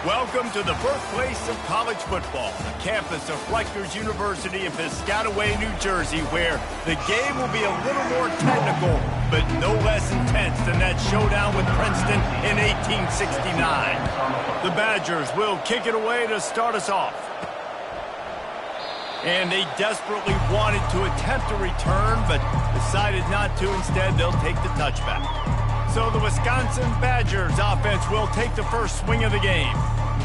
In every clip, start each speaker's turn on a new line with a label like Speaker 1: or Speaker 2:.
Speaker 1: Welcome to the birthplace of college football, the campus of Rutgers University in Piscataway, New Jersey, where the game will be a little more technical, but no less intense than that showdown with Princeton in 1869. The Badgers will kick it away to start us off. And they desperately wanted to attempt a return, but decided not to. Instead, they'll take the touchback. So the Wisconsin Badgers offense will take the first swing of the game.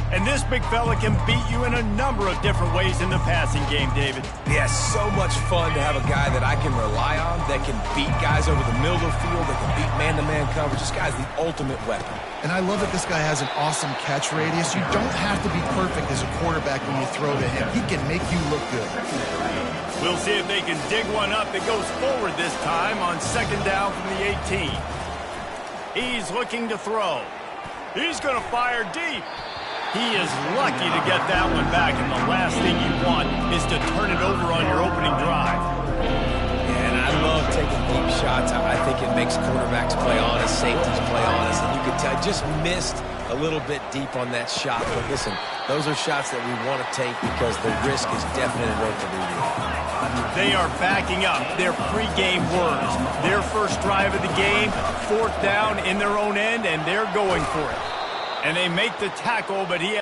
Speaker 1: And this big fella can beat you in a number of different ways in the passing game, David.
Speaker 2: Yes, so much fun to have a guy that I can rely on, that can beat guys over the middle of the field, that can beat man-to-man coverage. This guy's the ultimate weapon.
Speaker 3: And I love that this guy has an awesome catch radius. You don't have to be perfect as a quarterback when you throw to him. He can make you look good.
Speaker 1: We'll see if they can dig one up that goes forward this time on second down from the 18. He's looking to throw. He's going to fire deep. He is lucky to get that one back, and the last thing you want is to turn it over on your opening drive.
Speaker 2: And I love taking deep shots. I think it makes quarterbacks play honest, safeties play honest, and you could tell just missed a little bit deep on that shot. But listen, those are shots that we want to take because the risk is definitely worth the reward.
Speaker 1: They are backing up their pregame words. Their first drive of the game, fourth down in their own end, and they're going for it. And they make the tackle, but he...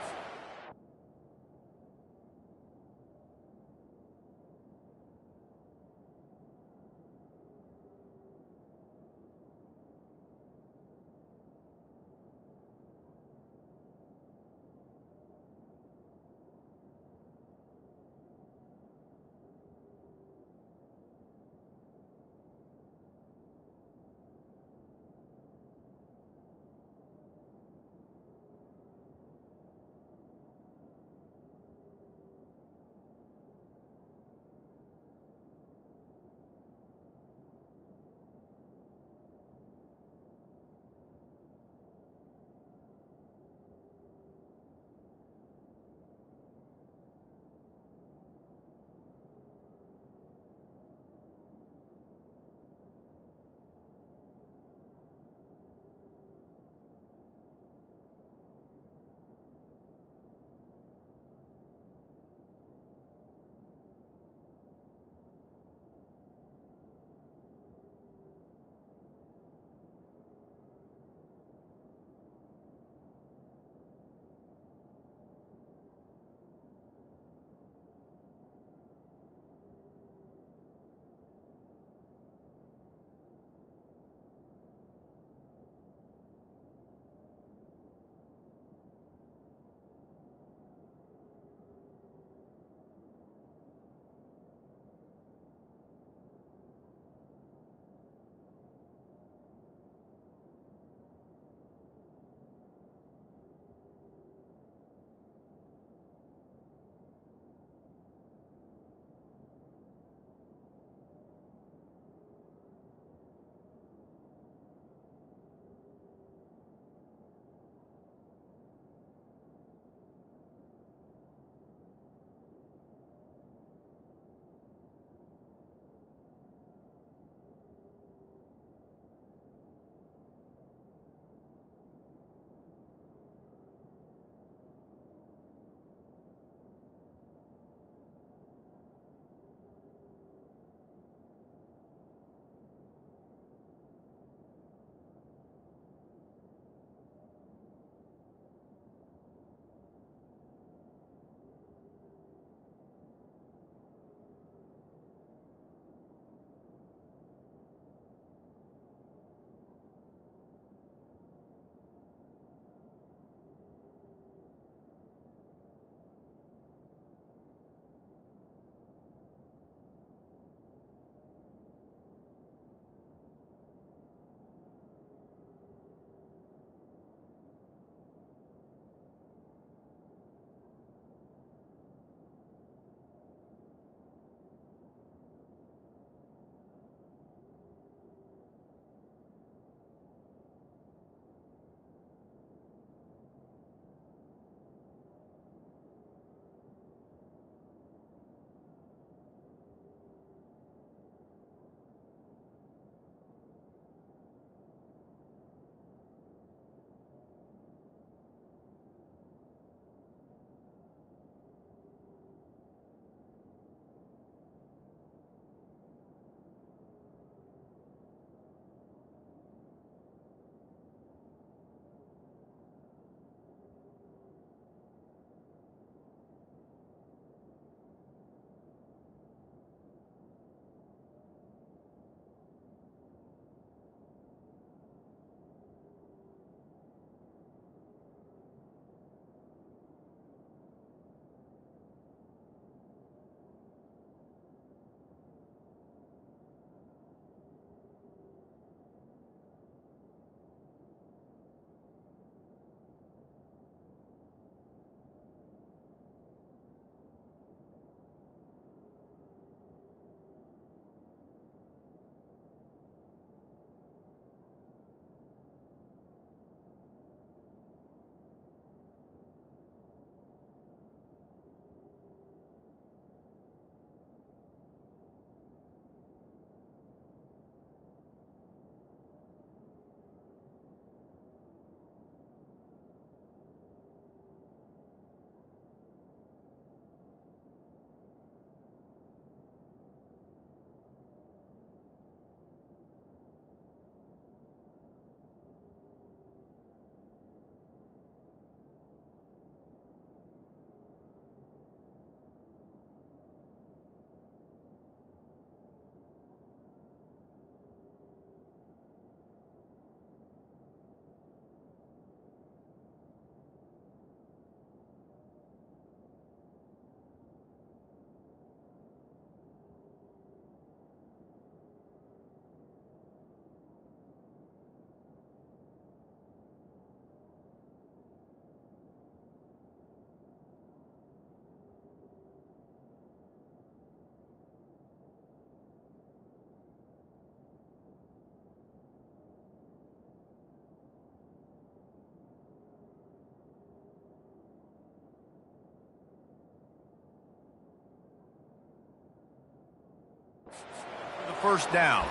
Speaker 1: first down.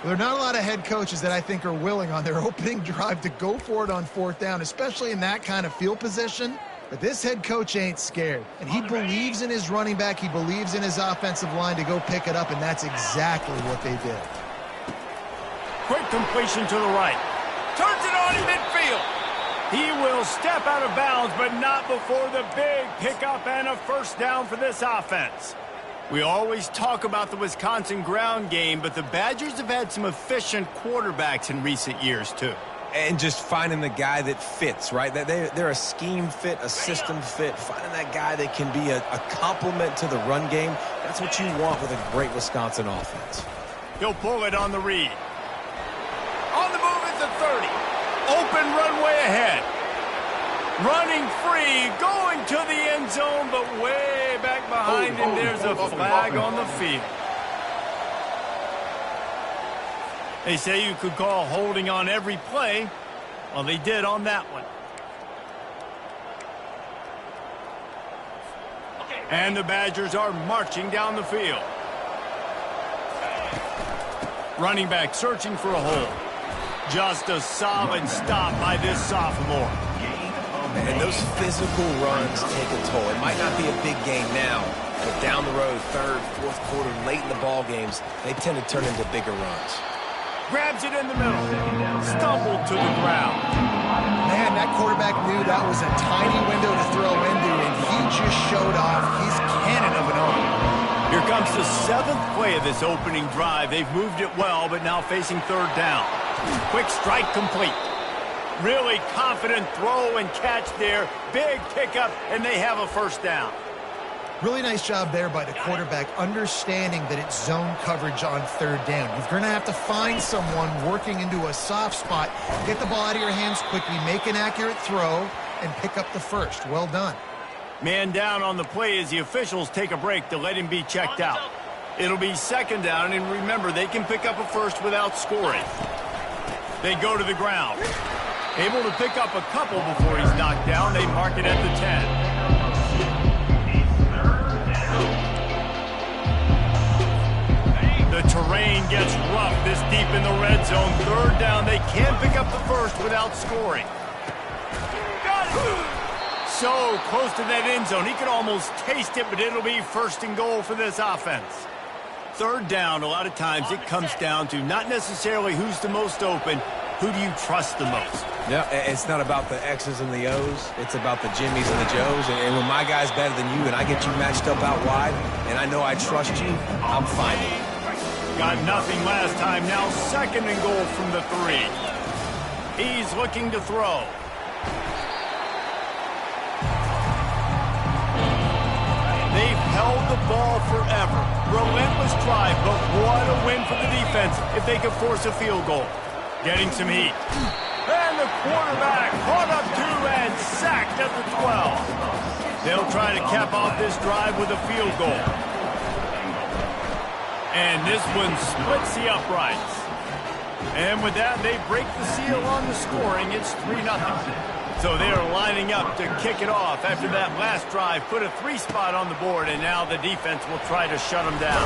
Speaker 3: There are not a lot of head coaches that I think are willing on their opening drive to go for it on fourth down, especially in that kind of field position. But this head coach ain't scared, and he believes in his running back. He believes in his offensive line to go pick it up, and that's exactly what they did.
Speaker 1: Quick completion to the right. Turns it on in midfield. He will step out of bounds, but not before the big pickup and a first down for this offense. We always talk about the Wisconsin ground game, but the Badgers have had some efficient quarterbacks in recent years, too.
Speaker 2: And just finding the guy that fits, right? They're a scheme fit, a system fit. Finding that guy that can be a complement to the run game. That's what you want with a great Wisconsin offense.
Speaker 1: He'll pull it on the read. On the move is the 30. Open runway ahead. Running free, going to the end zone, but way back behind him, there's a flag on the field. They say you could call holding on every play. Well, they did on that one. And the Badgers are marching down the field. Running back searching for a hole. Just a solid stop by this sophomore.
Speaker 2: And those physical runs take a toll. It might not be a big game now, but down the road, third, fourth quarter, late in the ball games, they tend to turn into bigger runs.
Speaker 1: Grabs it in the middle. Stumbled to the ground.
Speaker 3: Man, that quarterback knew that was a tiny window to throw into, and he just showed off his cannon of an arm.
Speaker 1: Here comes the 7th play of this opening drive. They've moved it well, but now facing third down. Quick strike complete. Really confident throw and catch there. Big pickup, and they have a first down.
Speaker 3: Really nice job there by the quarterback, understanding that it's zone coverage on third down. You're going to have to find someone working into a soft spot, get the ball out of your hands quickly, make an accurate throw, and pick up the first. Well done.
Speaker 1: Man down on the play as the officials take a break to let him be checked out. It'll be second down, and remember, they can pick up a first without scoring. They go to the ground. Able to pick up a couple before he's knocked down. They mark it at the 10. The terrain gets rough this deep in the red zone. Third down. They can pick up the first without scoring. Got it. So close to that end zone. He could almost taste it, but it'll be first and goal for this offense. Third down, a lot of times it comes down to not necessarily who's the most open, who do you trust the most?
Speaker 2: Yeah, it's not about the X's and the O's. It's about the Jimmies and the Joes. And when my guy's better than you and I get you matched up out wide and I know I trust you, I'm finding it.
Speaker 1: Got nothing last time. Now second and goal from the 3. He's looking to throw. They've held the ball forever. Relentless drive, but what a win for the defense if they could force a field goal. Getting some heat. And the quarterback caught up to and sacked at the 12. They'll try to cap off this drive with a field goal. And this one splits the uprights. And with that, they break the seal on the scoring. It's 3-0. So they are lining up to kick it off after that last drive. Put a 3 spot on the board, and now the defense will try to shut them down.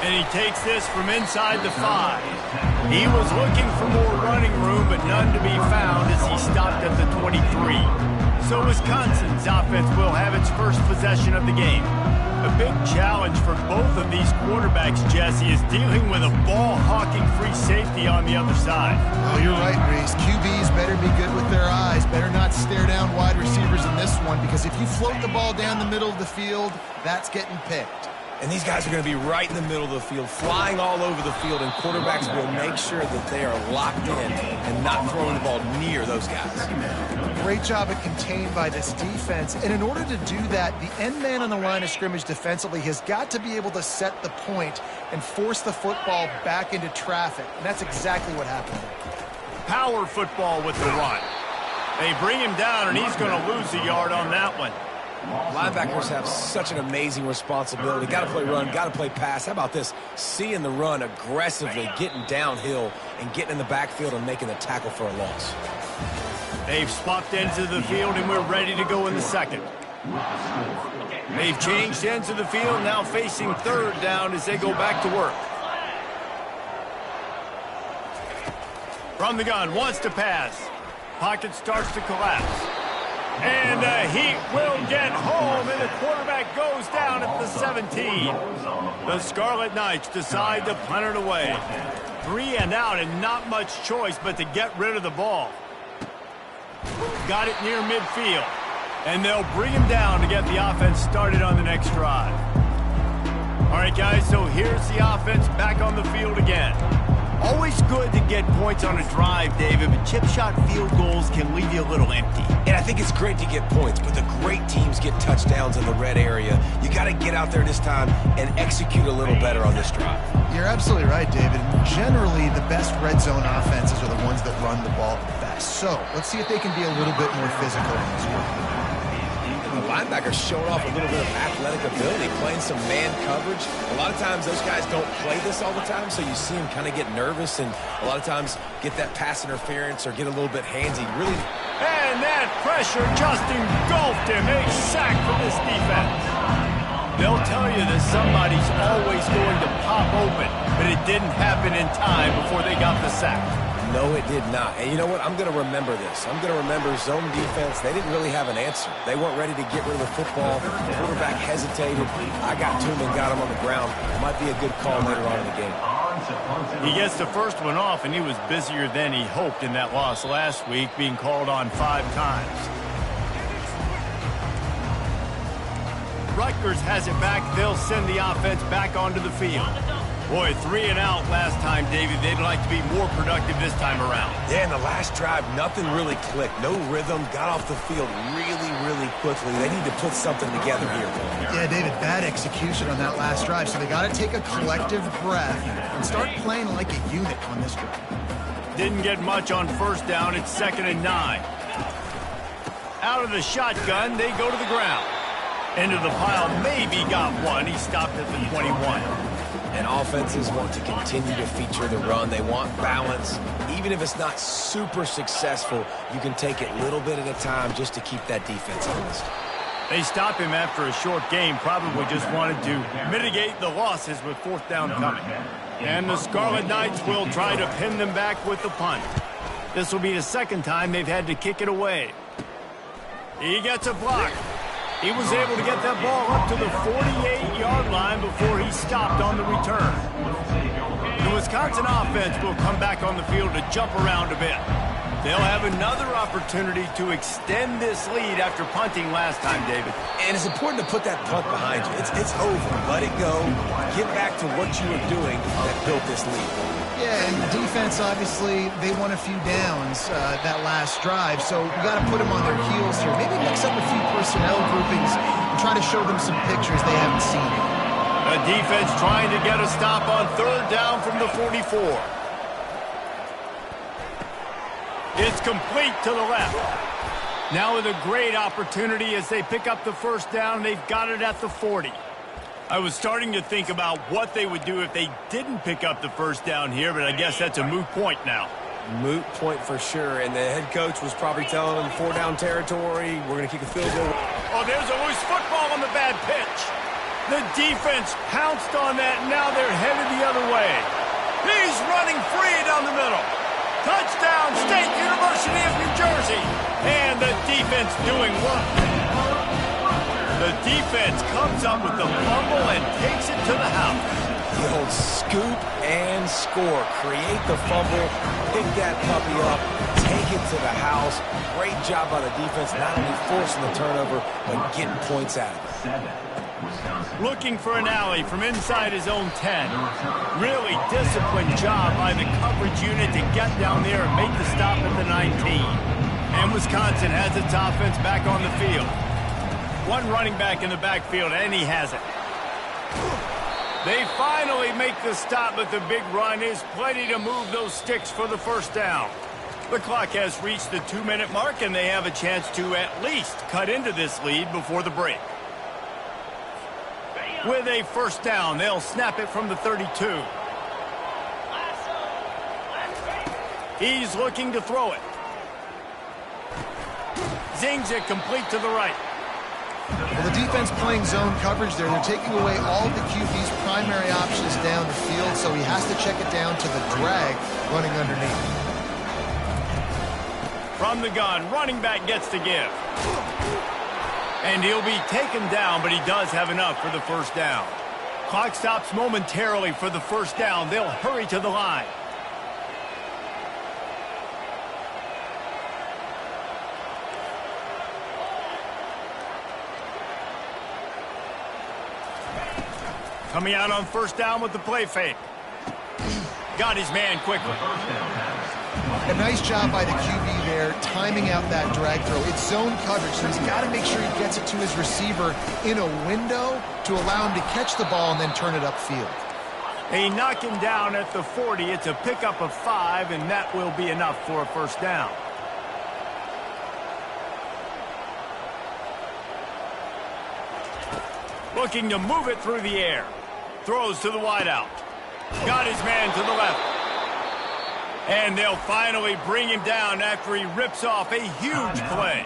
Speaker 1: And he takes this from inside the 5. He was looking for more running room, but none to be found as he stopped at the 23. So Wisconsin's offense will have its first possession of the game. A big challenge for both of these quarterbacks, Jesse, is dealing with a ball-hawking free safety on the other side.
Speaker 3: Oh, you're right, Reese. QBs better be good with their eyes. Better not stare down wide receivers in this one, because if you float the ball down the middle of the field, that's getting picked.
Speaker 2: And these guys are going to be right in the middle of the field, flying all over the field, and quarterbacks will make sure that they are locked in and not throwing the ball near those guys.
Speaker 3: Great job at contained by this defense. And in order to do that, the end man on the line of scrimmage defensively has got to be able to set the point and force the football back into traffic. And that's exactly what happened there.
Speaker 1: Power football with the run. They bring him down, and he's going to lose a yard on that one.
Speaker 2: Linebackers have such an amazing responsibility. Got to play run, got to play pass. How about this? Seeing the run aggressively, getting downhill, and getting in the backfield and making the tackle for a loss.
Speaker 1: They've swapped ends of the field, and we're ready to go in the second. They've changed ends of the field, now facing third down as they go back to work. From the gun, wants to pass. Pocket starts to collapse. And the Heat will get home, and the quarterback goes down at the 17. The Scarlet Knights decide to punt it away. 3 and out, and not much choice but to get rid of the ball. Got it near midfield. And they'll bring him down to get the offense started on the next drive. All right, guys, so here's the offense back on the field again. Always good to get points on a drive, David, but chip shot field goals can leave you a little empty.
Speaker 2: And I think it's great to get points, but the great teams get touchdowns in the red area. You got to get out there this time and execute a little better on this drive.
Speaker 3: You're absolutely right, David. Generally, the best red zone offenses are the ones that run the ball the best. So let's see if they can be a little bit more physical in this one.
Speaker 2: The linebacker showed off a little bit of athletic ability, playing some man coverage. A lot of times those guys don't play this all the time, so you see them kind of get nervous and a lot of times get that pass interference or get a little bit handsy. Really.
Speaker 1: And that pressure just engulfed him. A sack for this defense. They'll tell you that somebody's always going to pop open, but it didn't happen in time before they got the sack.
Speaker 2: No, it did not. And you know what? I'm going to remember this. I'm going to remember zone defense. They didn't really have an answer. They weren't ready to get rid of the football. The quarterback hesitated. I got to him and got him on the ground. It might be a good call later on in the game.
Speaker 1: He gets the first one off, and he was busier than he hoped in that loss last week, being called on 5 times. Rutgers has it back. They'll send the offense back onto the field. Boy, 3 and out last time, David. They'd like to be more productive this time around.
Speaker 2: Yeah, in the last drive, nothing really clicked. No rhythm. Got off the field really quickly. They need to put something together here.
Speaker 3: Yeah, David, bad execution on that last drive. So they got to take a collective breath and start playing like a unit on this drive.
Speaker 1: Didn't get much on first down. It's 2nd and 9. Out of the shotgun, they go to the ground. Into the pile, maybe got one. He stopped at the 21.
Speaker 2: And offenses want to continue to feature the run. They want balance. Even if it's not super successful, you can take it little bit at a time just to keep that defense honest.
Speaker 1: They stop him after a short game. Probably just wanted to mitigate the losses with 4th down coming. And the Scarlet Knights will try to pin them back with the punt. This will be the 2nd time they've had to kick it away. He gets a block. He was able to get that ball up to the 48-yard line before he stopped on the return. The Wisconsin offense will come back on the field to jump around a bit. They'll have another opportunity to extend this lead after punting last time, David.
Speaker 2: And it's important to put that punt behind you. It's over. Let it go. Get back to what you were doing that built this lead.
Speaker 3: Yeah, and defense, obviously, they won a few downs that last drive, so we got to put them on their heels here. Maybe mix up a few personnel groupings and try to show them some pictures they haven't seen yet.
Speaker 1: The defense trying to get a stop on 3rd down from the 44. It's complete to the left. Now with a great opportunity as they pick up the 1st down. They've got it at the 40. I was starting to think about what they would do if they didn't pick up the 1st down here, but I guess that's a moot point now.
Speaker 2: Moot point for sure, and the head coach was probably telling them 4-down territory, we're going to kick a field goal.
Speaker 1: Oh, there's a loose football on the bad pitch. The defense pounced on that, and now they're headed the other way. He's running free down the middle. Touchdown, State University of New Jersey. And the defense doing work. The defense comes up with the fumble and takes it to the house.
Speaker 2: The old scoop and score. Create the fumble, pick that puppy up, take it to the house. Great job by the defense, not only forcing the turnover, but getting points out of it.
Speaker 1: Looking for an alley from inside his own 10. Really disciplined job by the coverage unit to get down there and make the stop at the 19. And Wisconsin has its offense back on the field. One running back in the backfield, and he has it. They finally make the stop, but the big run is plenty to move those sticks for the 1st down. The clock has reached the 2-minute mark, and they have a chance to at least cut into this lead before the break. With a 1st down, they'll snap it from the 32. He's looking to throw it. Zings it complete to the right.
Speaker 3: Well, the defense playing zone coverage there. They're taking away all of the QB's primary options down the field, so he has to check it down to the drag running underneath.
Speaker 1: From the gun, running back gets the give. And he'll be taken down, but he does have enough for the first down. Clock stops momentarily for the first down. They'll hurry to the line. Coming out on first down with the play fake. Got his man quickly.
Speaker 3: A nice job by the QB there, timing out that drag throw. It's zone coverage, so he's got to make sure he gets it to his receiver in a window to allow him to catch the ball and then turn it upfield.
Speaker 1: They knock him down at the 40. It's a pickup of 5, and that will be enough for a first down. Looking to move it through the air. Throws to the wideout. Got his man to the left. And they'll finally bring him down after he rips off a huge play.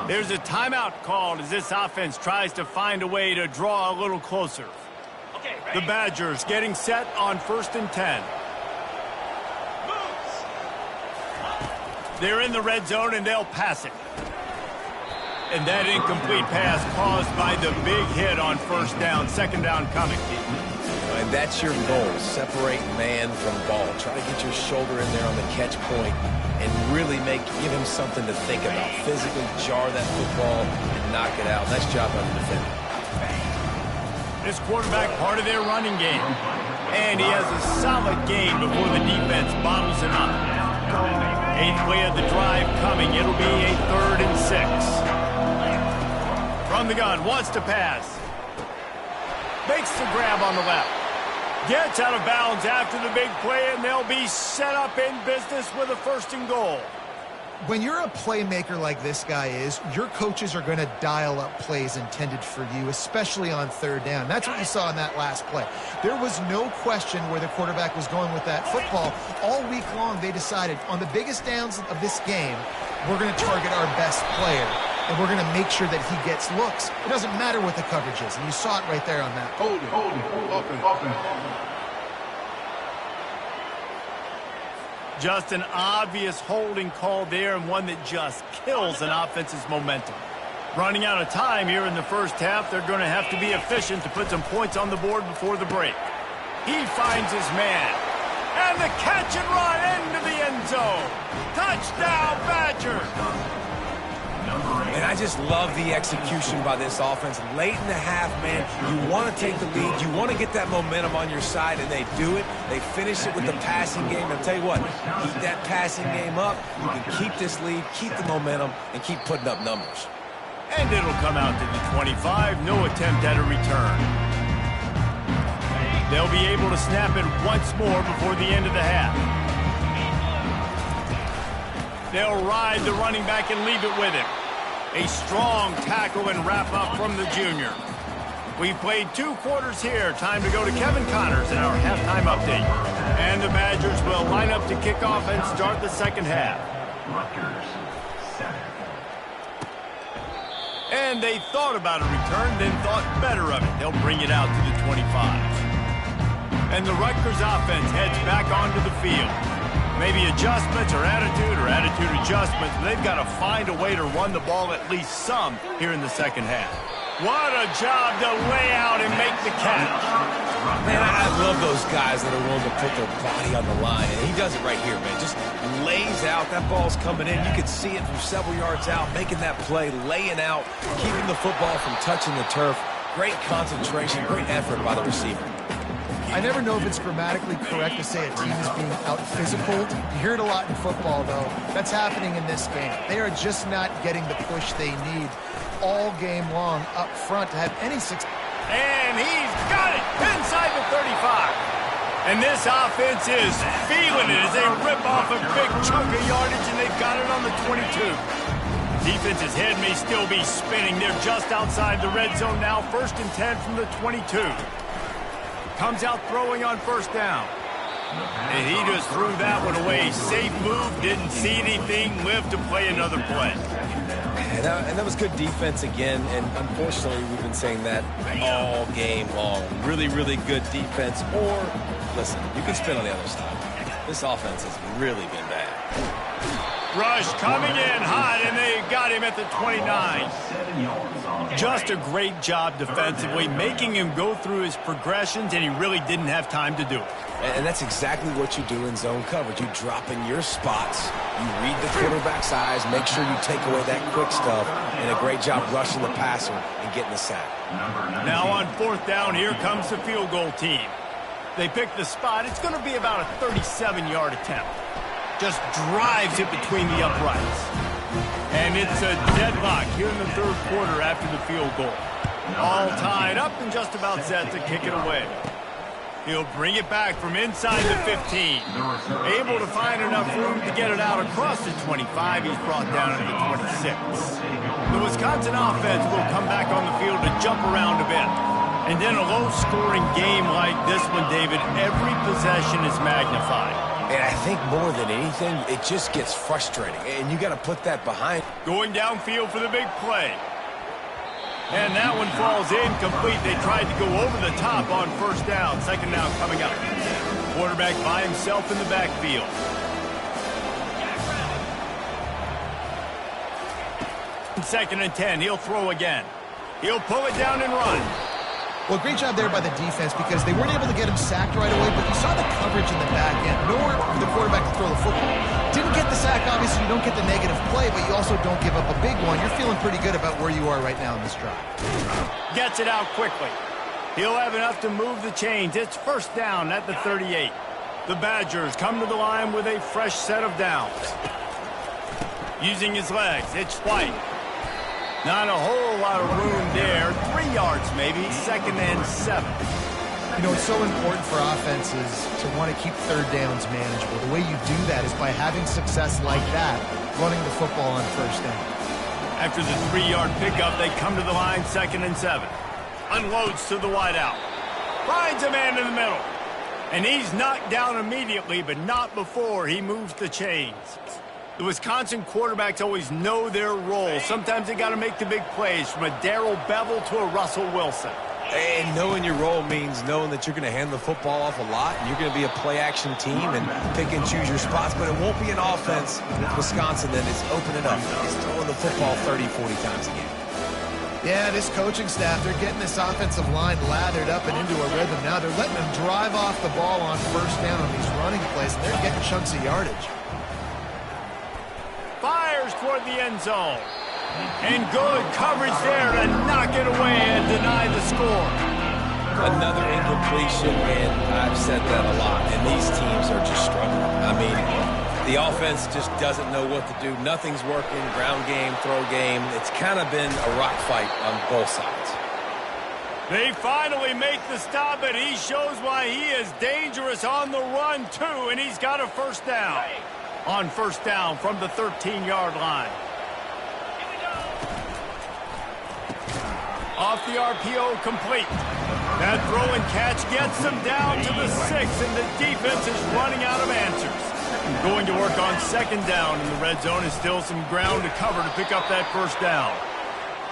Speaker 1: There's a timeout called as this offense tries to find a way to draw a little closer. The Badgers getting set on 1st and 10. They're in the red zone and they'll pass it. And that incomplete pass caused by the big hit on first down. Second down coming.
Speaker 2: And that's your goal. Separate man from ball. Try to get your shoulder in there on the catch point and really give him something to think about. Physically jar that football and knock it out. Nice job on the defender.
Speaker 1: This quarterback part of their running game. And he has a solid gain before the defense bottles him up. 8th play of the drive coming. It'll be a 3rd and 6. From the gun, wants to pass. Makes the grab on the left. Gets out of bounds after the big play, and they'll be set up in business with a 1st and goal.
Speaker 3: When you're a playmaker like this guy is, your coaches are going to dial up plays intended for you, especially on 3rd down. That's what you saw in that last play. There was no question where the quarterback was going with that football. All week long, they decided on the biggest downs of this game, we're going to target our best player, and we're going to make sure that he gets looks. It doesn't matter what the coverage is, and you saw it right there on that.
Speaker 4: Hold it. Open.
Speaker 1: Just an obvious holding call there, and one that just kills an offense's momentum. Running out of time here in the first half, they're going to have to be efficient to put some points on the board before the break. He finds his man. And the catch and run into the end zone. Touchdown, Badgers!
Speaker 2: And I just love the execution by this offense. Late in the half, man, you want to take the lead. You want to get that momentum on your side, and they do it. They finish it with the passing game. I'll tell you what, keep that passing game up. You can keep this lead, keep the momentum, and keep putting up numbers.
Speaker 1: And it'll come out to the 25. No attempt at a return. They'll be able to snap it once more before the end of the half. They'll ride the running back and leave it with him. A strong tackle and wrap up from the junior. We've played 2 quarters here. Time to go to Kevin Connors in our halftime update. And the Badgers will line up to kick off and start the second half. And they thought about a return, then thought better of it. They'll bring it out to the 25. And the Rutgers offense heads back onto the field. Maybe adjustments or attitude adjustments. They've got to find a way to run the ball at least some here in the second half. What a job to lay out and make the catch.
Speaker 2: Man, I love those guys that are willing to put their body on the line. And he does it right here, man. Just lays out. That ball's coming in. You can see it from several yards out, making that play, laying out, keeping the football from touching the turf. Great concentration, great effort by the receiver.
Speaker 3: I never know if it's grammatically correct to say a team is being out-physicaled. You hear it a lot in football, though. That's happening in this game. They are just not getting the push they need all game long up front to have any success.
Speaker 1: And he's got it inside the 35. And this offense is feeling it as they rip off a big chunk of yardage, and they've got it on the 22. Defense's head may still be spinning. They're just outside the red zone now. 1st and 10 from the 22. Comes out throwing on first down. And he just threw that one away. Safe move, didn't see anything, lived to play another play.
Speaker 2: And that was good defense again, and unfortunately we've been saying that all game long. Really, really good defense, or, listen, you can spin on the other side. This offense has really been bad.
Speaker 1: Rush coming in hot, and they got him at the 29. Just a great job defensively, making him go through his progressions, and he really didn't have time to do it.
Speaker 2: And that's exactly what you do in zone coverage. You drop in your spots, you read the quarterback's eyes, make sure you take away that quick stuff, and a great job rushing the passer and getting the sack.
Speaker 1: Now on 4th down, here comes the field goal team. They pick the spot. It's going to be about a 37-yard attempt. Just drives it between the uprights. And it's a deadlock here in the 3rd quarter after the field goal. All tied up and just about set to kick it away. He'll bring it back from inside the 15. Able to find enough room to get it out across the 25. He's brought down to the 26. The Wisconsin offense will come back on the field to jump around a bit. And in a low-scoring game like this one, David, every possession is magnified.
Speaker 2: And I think more than anything, it just gets frustrating. And you got to put that behind.
Speaker 1: Going downfield for the big play. And that one falls incomplete. They tried to go over the top on 1st down. 2nd down coming up. Quarterback by himself in the backfield. Second and 10. He'll throw again. He'll pull it down and run.
Speaker 3: Well, great job there by the defense because they weren't able to get him sacked right away, but you saw the coverage in the back end. Nowhere for the quarterback to throw the football. Didn't get the sack, obviously. You don't get the negative play, but you also don't give up a big one. You're feeling pretty good about where you are right now in this drive.
Speaker 1: Gets it out quickly. He'll have enough to move the chains. It's 1st down at the 38. The Badgers come to the line with a fresh set of downs. Using his legs, it's White. Not a whole lot of room there. 3 yards maybe. 2nd and 7.
Speaker 3: You know, it's so important for offenses to want to keep 3rd downs manageable. The way you do that is by having success like that, running the football on 1st down.
Speaker 1: After the 3-yard pickup, they come to the line, 2nd and 7. Unloads to the wideout. Finds a man in the middle. And he's knocked down immediately, but not before he moves the chains. The Wisconsin quarterbacks always know their role. Sometimes they got to make the big plays, from a Darrell Bevel to a Russell Wilson.
Speaker 2: And knowing your role means knowing that you're going to hand the football off a lot, and you're going to be a play-action team and pick and choose your spots, but it won't be an offense with Wisconsin that is opening up. It's throwing the football 30, 40 times a game.
Speaker 3: Yeah, this coaching staff, they're getting this offensive line lathered up and into a rhythm now. They're letting them drive off the ball on 1st down on these running plays, and they're getting chunks of yardage.
Speaker 1: Fires toward the end zone. And good coverage there to knock it away and deny the score.
Speaker 2: Another incompletion, and I've said that a lot, and these teams are just struggling. I mean, the offense just doesn't know what to do. Nothing's working, ground game, throw game. It's kind of been a rock fight on both sides.
Speaker 1: They finally make the stop, and he shows why he is dangerous on the run, too, and he's got a 1st down. On 1st down from the 13-yard line. Off the RPO, complete. That throw and catch gets them down to the 6, and the defense is running out of answers. Going to work on 2nd down, and the red zone is still some ground to cover to pick up that 1st down.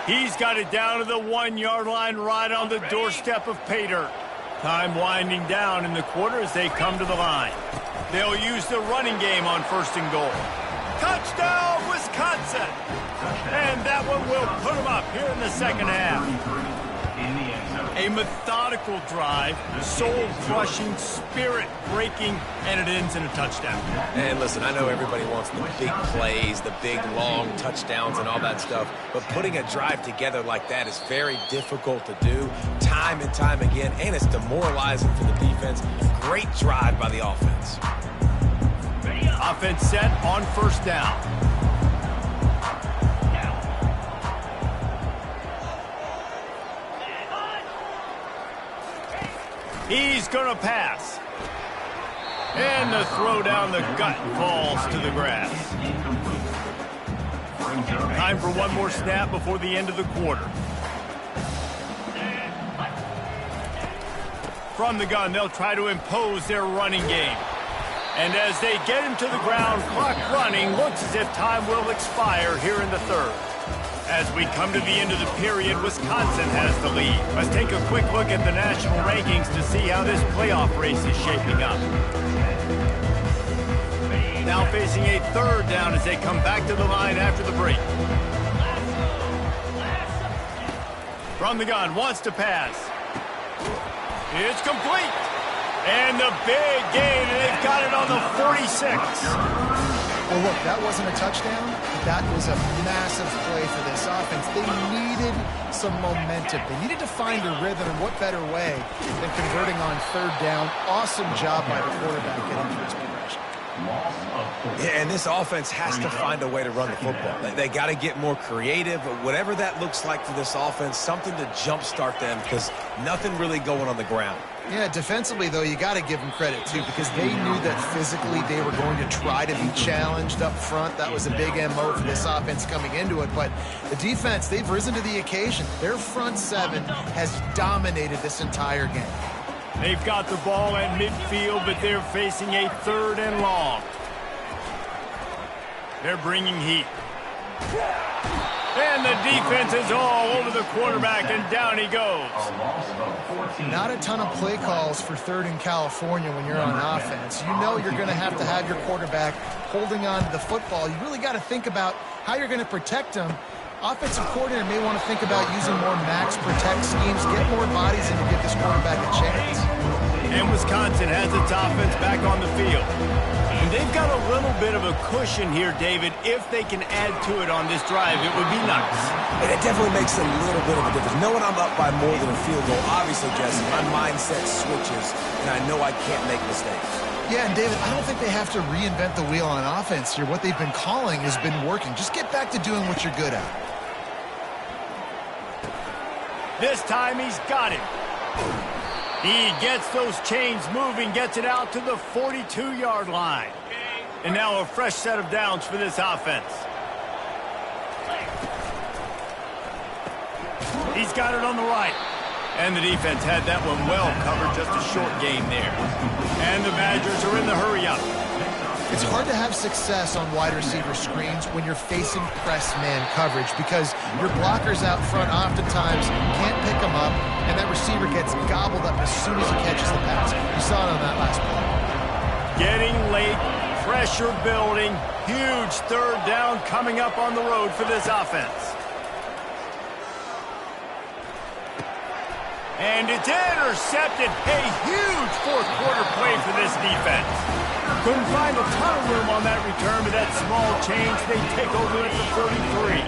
Speaker 1: He's got it down to the 1-yard line right on the doorstep of pay dirt. Time winding down in the quarter as they come to the line. They'll use the running game on 1st and goal. Touchdown, Wisconsin! And that one will put them up here in the 2nd half. A methodical drive, soul-crushing, spirit-breaking, and it ends in a touchdown.
Speaker 2: And listen, I know everybody wants the big plays, the big, long touchdowns and all that stuff, but putting a drive together like that is very difficult to do time and time again, and it's demoralizing for the defense. Great drive by the offense.
Speaker 1: Offense set on 1st down. He's going to pass. And the throw down the gut falls to the grass. Time for one more snap before the end of the quarter. From the gun, they'll try to impose their running game. And as they get him to the ground, clock running, looks as if time will expire here in the 3rd. As we come to the end of the period, Wisconsin has the lead. Let's take a quick look at the national rankings to see how this playoff race is shaping up. now facing a third down as they come back to the line after the break. From the gun, wants to pass. It's complete. And the big gain, and they've got it on the 46.
Speaker 3: Well, look, that wasn't a touchdown. That was a massive play for this offense. They needed some momentum. They needed to find a rhythm, and what better way than converting on third down. Awesome job by the quarterback getting through his progression.
Speaker 2: Yeah, and this offense has to find a way to run the football. They got to get more creative, but whatever that looks like for this offense, something to jumpstart them because nothing really going on the ground.
Speaker 3: Yeah, defensively, though, you got to give them credit, too, because they knew that physically they were going to try to be challenged up front. That was a big MO for this offense coming into it. But the defense, they've risen to the occasion. Their front seven has dominated this entire game.
Speaker 1: They've got the ball at midfield, but they're facing a third and long. They're bringing heat. And the defense is all over the quarterback, and down he goes.
Speaker 3: Not a ton of play calls for third in California when you're on offense. You know you're going to have your quarterback holding on to the football. You really got to think about how you're going to protect him. Offensive coordinator may want to think about using more max protect schemes, get more bodies in to give this quarterback a chance.
Speaker 1: And Wisconsin has its offense back on the field. And they've got a little bit of a cushion here, David. If they can add to it on this drive, it would be nice.
Speaker 2: And it definitely makes a little bit of a difference. Knowing I'm up by more than a field goal, obviously, Jesse, my mindset switches, and I know I can't make mistakes.
Speaker 3: Yeah, and David, I don't think they have to reinvent the wheel on offense here. What they've been calling has been working. Just get back to doing what you're good at.
Speaker 1: This time he's got it. He gets those chains moving, gets it out to the 42-yard line. And now a fresh set of downs for this offense. He's got it on the right. And the defense had that one well covered, just a short gain there. And the Badgers are in the hurry-up.
Speaker 3: It's hard to have success on wide receiver screens when you're facing press man coverage because your blockers out front oftentimes can't pick them up, and that receiver gets gobbled up as soon as he catches the pass. You saw it on that last play.
Speaker 1: Getting late, pressure building, huge third down coming up on the road for this offense. And it's intercepted. A huge fourth quarter play for this defense. Couldn't find a ton of room on that return, but that small change, they take over at the 33.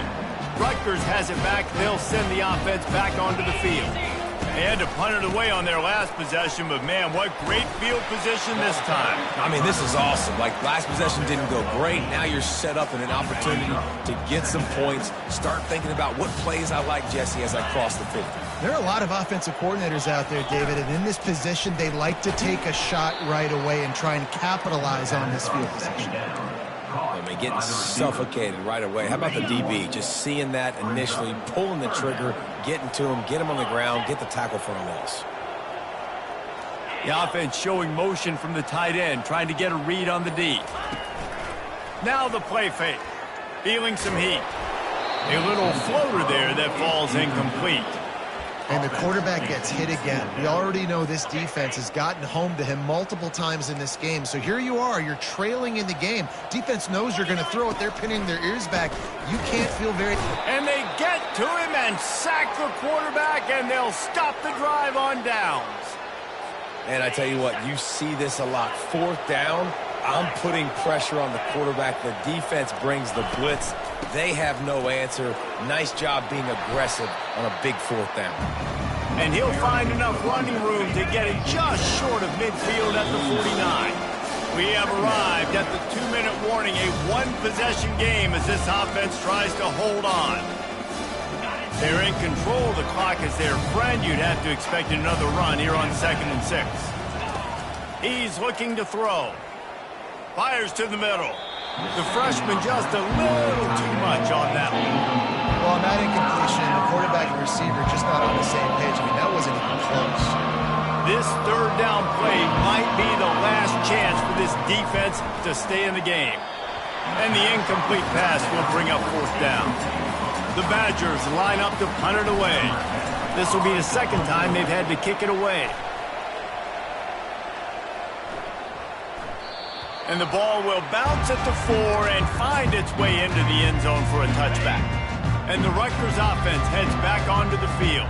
Speaker 1: Rutgers has it back. They'll send the offense back onto the field. They had to punt it away on their last possession, but man, what great field position this time.
Speaker 2: I mean, this is awesome. Like, last possession didn't go great. Now you're set up in an opportunity to get some points. Start thinking about what plays I like, Jesse, as I cross the 50.
Speaker 3: There are a lot of offensive coordinators out there, David, and in this position, they like to take a shot right away and try and capitalize on this field position.
Speaker 2: I mean, getting suffocated right away. How about the DB? Just seeing that initially, pulling the trigger, getting to him, get him on the ground, get the tackle for a loss.
Speaker 1: The offense showing motion from the tight end, trying to get a read on the D. Now the play fake. Feeling some heat. A little floater there that falls incomplete.
Speaker 3: And the quarterback gets hit again. We already know this defense has gotten home to him multiple times in this game. So here you are. You're trailing in the game. Defense knows you're going to throw it. They're pinning their ears back. You can't feel very...
Speaker 1: And they get to him and sack the quarterback, and they'll stop the drive on downs.
Speaker 2: And I tell you what, you see this a lot. Fourth down, I'm putting pressure on the quarterback. The defense brings the blitz. They have no answer. Nice job being aggressive on a big fourth down.
Speaker 1: And he'll find enough running room to get it just short of midfield at the 49. We have arrived at the 2-minute warning, a one-possession game as this offense tries to hold on. They're in control. The clock is their friend. You'd have to expect another run here on 2nd and 6. He's looking to throw. Fires to the middle. The freshman just a little too much on that one.
Speaker 3: Well, on that incompletion, the quarterback and receiver just not on the same page. I mean, that wasn't even close.
Speaker 1: This third down play might be the last chance for this defense to stay in the game. And the incomplete pass will bring up fourth down. The Badgers line up to punt it away. This will be the second time they've had to kick it away. And the ball will bounce at the 4 and find its way into the end zone for a touchback. And the Rutgers offense heads back onto the field.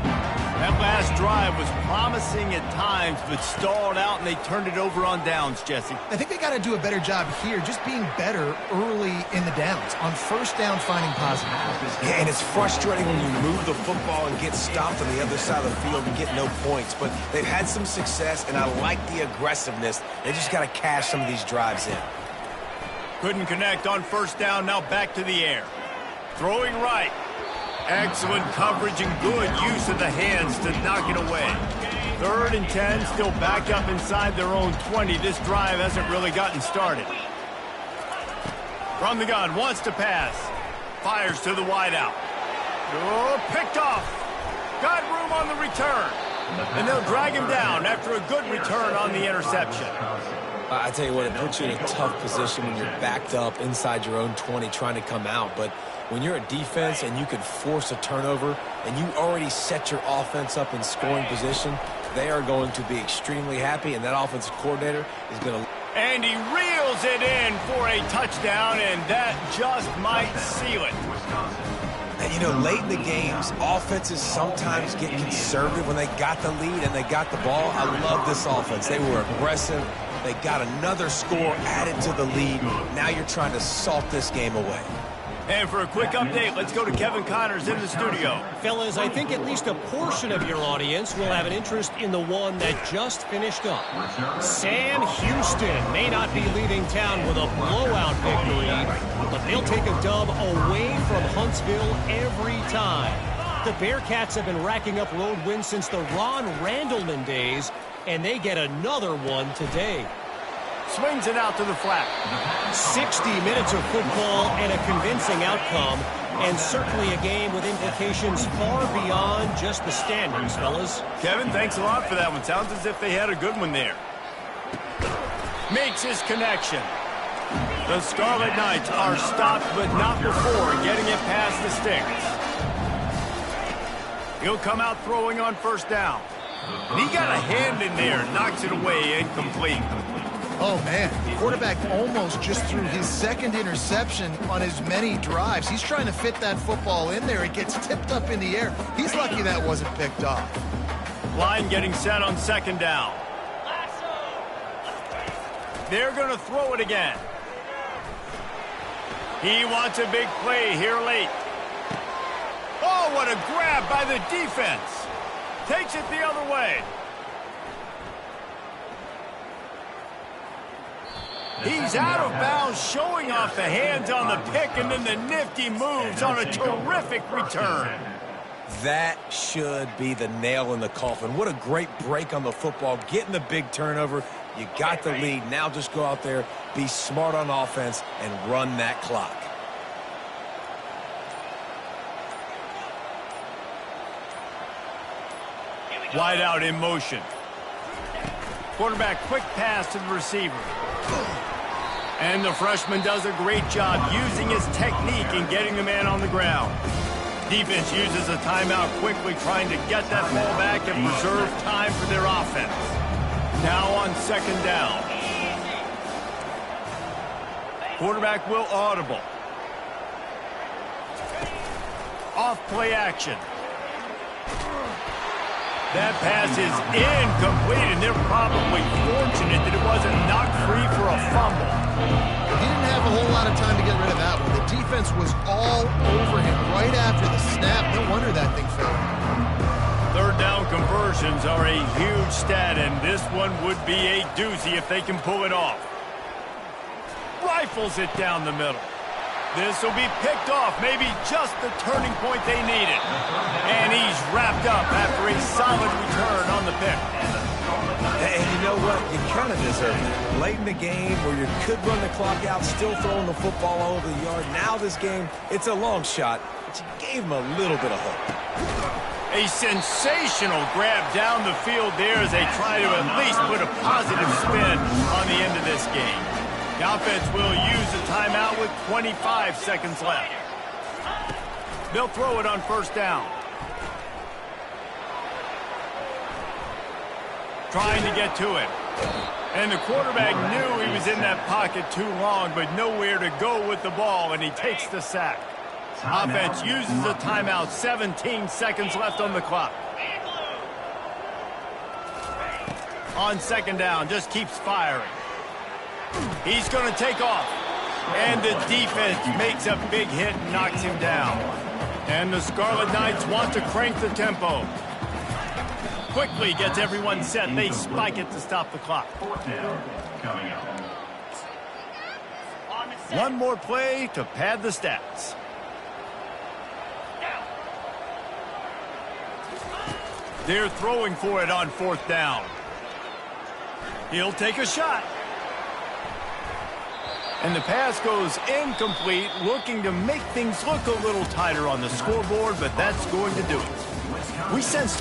Speaker 1: That last drive was promising at times, but stalled out, and they turned it over on downs, Jesse.
Speaker 3: I think they got to do a better job here, just being better early in the downs. On first down, finding positive.
Speaker 2: Yeah, and it's frustrating when you move the football and get stopped on the other side of the field and get no points. But they've had some success, and I like the aggressiveness. They just got to cash some of these drives in.
Speaker 1: Couldn't connect on first down, now back to the air. Throwing right. Excellent coverage and good use of the hands to knock it away. 3rd and 10, still back up inside their own 20. This drive hasn't really gotten started. From the gun, wants to pass. Fires to the wideout. Oh, picked off. Got room on the return. And they'll drag him down after a good return on the interception.
Speaker 2: I tell you what, it puts you in a tough position when you're backed up inside your own 20 trying to come out. But when you're a defense and you can force a turnover and you already set your offense up in scoring position, they are going to be extremely happy, and that offensive coordinator is going to...
Speaker 1: And he reels it in for a touchdown, and that just might seal it.
Speaker 2: And, you know, late in the games, offenses sometimes get conservative when they got the lead and they got the ball. I love this offense. They were aggressive. They got another score added to the lead. Now you're trying to salt this game away.
Speaker 1: And for a quick update, let's go to Kevin Connors in the studio.
Speaker 5: Fellas, I think at least a portion of your audience will have an interest in the one that just finished up. Sam Houston may not be leaving town with a blowout victory, but they'll take a dub away from Huntsville every time. The Bearcats have been racking up road wins since the Ron Randleman days, and they get another one today.
Speaker 1: Swings it out to the flat.
Speaker 5: 60 minutes of football and a convincing outcome, and certainly a game with implications far beyond just the standings, fellas.
Speaker 1: Kevin, thanks a lot for that one. Sounds as if they had a good one there. Makes his connection. The Scarlet Knights are stopped, but not before getting it past the sticks. He'll come out throwing on first down. And he got a hand in there, knocks it away, incomplete.
Speaker 3: Oh, man. The quarterback almost just threw his second interception on as many drives. He's trying to fit that football in there. It gets tipped up in the air. He's lucky that wasn't picked off.
Speaker 1: Line getting set on second down. They're going to throw it again. He wants a big play here late. Oh, what a grab by the defense. Takes it the other way. He's out of bounds, showing off the hands on the pick, and then the nifty moves on a terrific return.
Speaker 2: That should be the nail in the coffin. What a great break on the football, getting the big turnover. You got the lead. Now just go out there, be smart on offense, and run that clock.
Speaker 1: Wide out in motion. Quarterback quick pass to the receiver. And the freshman does a great job using his technique and getting the man on the ground. Defense uses a timeout quickly, trying to get that ball back and preserve time for their offense. Now on second down. Quarterback will audible. Off play action. That pass is incomplete, and they're probably fortunate that it wasn't knocked free for a fumble.
Speaker 3: He didn't have a whole lot of time to get rid of that one. The defense was all over him right after the snap. No wonder that thing fell.
Speaker 1: Third down conversions are a huge stat, and this one would be a doozy if they can pull it off. Rifles it down the middle. This will be picked off, maybe just the turning point they needed. And he's wrapped up after a solid return on the pick.
Speaker 2: And you know what? You kind of deserve it. Late in the game where you could run the clock out, still throwing the football all over the yard. Now this game, it's a long shot, but you gave him a little bit of hope.
Speaker 1: A sensational grab down the field there as they try to at least put a positive spin on the end of this game. The offense will use a timeout with 25 seconds left. They'll throw it on first down. Trying to get to it. And the quarterback knew he was in that pocket too long, but nowhere to go with the ball, and he takes the sack. Offense uses a timeout, 17 seconds left on the clock. On second down, just keeps firing. He's going to take off. And the defense makes a big hit and knocks him down. And the Scarlet Knights want to crank the tempo. Quickly gets everyone set. They spike it to stop the clock. One more play to pad the stats. They're throwing for it on fourth down. He'll take a shot. And the pass goes incomplete, looking to make things look a little tighter on the scoreboard, but that's going to do it. We sense